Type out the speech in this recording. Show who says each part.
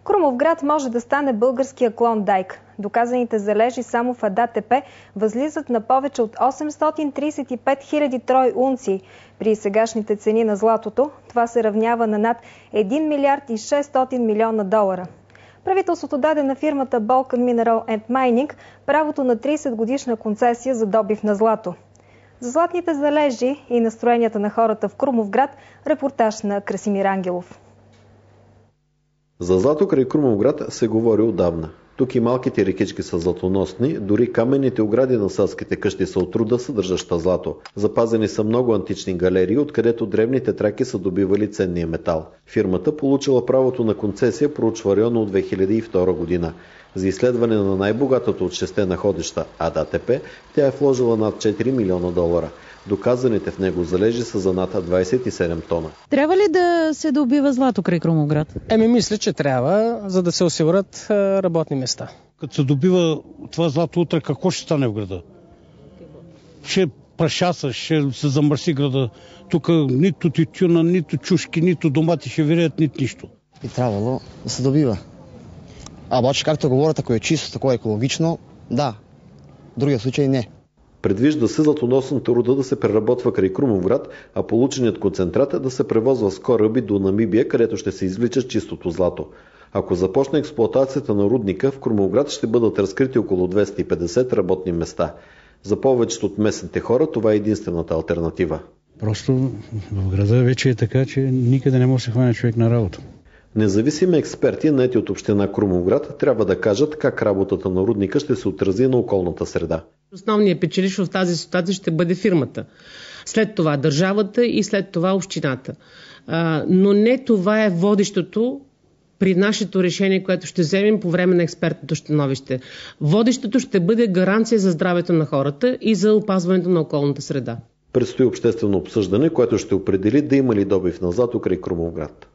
Speaker 1: Крумовград може да стане българския Клондайк. Доказаните залежи само в АДТП възлизат на повече от 835 000 трой унции. При сегашните цени на златото това се равнява на над 1 милиард и 600 милиона долара. Правителството даде на фирмата Balkan Mineral and Mining правото на 30-годишна концесия за добив на злато. За златните залежи и настроенията на хората в Крумовград, репортаж на Красимир Ангелов.
Speaker 2: За злато край Крумовград се говори отдавна. Тук и малките рекички са златоносни, дори каменните огради на селските къщи са от руда, съдържаща злато. Запазени са много антични галерии, откъдето древните траки са добивали ценния метал. Фирмата получила правото на концесия проучва района от 2002 година. За изследване на най-богатото от 6 находища АДТП, тя е вложила над 4 милиона долара. Доказаните в него залежи са за над 27 тона.
Speaker 3: Трябва ли да се добива злато край Крумовград?
Speaker 4: Мисля, че трябва, за да се осигурят работни места.
Speaker 5: Като се добива това злато утре, какво ще стане в града? Ще прашаса, ще се замърси града. Тук нито тютюна, нито чушки, нито домати ще виреят, нито нищо.
Speaker 6: И трябвало да се добива. Обаче, както говорят, ако е чисто, такова екологично, да. В другия случай не.
Speaker 2: Предвижда се златоносната руда да се преработва край Крумовград, а полученият концентрат да се превозва с кораби до Намибия, където ще се извлича чистото злато. Ако започне експлоатацията на рудника, в Крумовград ще бъдат разкрити около 250 работни места. За повечето от местните хора това е единствената алтернатива.
Speaker 5: Просто в града вече е така, че никъде не може да се хване човек на работа.
Speaker 2: Независими експерти, наети от община Крумовград, трябва да кажат как работата на рудника ще се отрази на околната среда.
Speaker 7: Основният печеливш в тази ситуация ще бъде фирмата. След това държавата и след това общината. Но не това е водещото при нашето решение, което ще вземем по време на експертното становище. Водещото ще бъде гаранция за здравето на хората и за опазването на околната среда.
Speaker 2: Предстои обществено обсъждане, което ще определи да има ли добив на злато край Крумовград.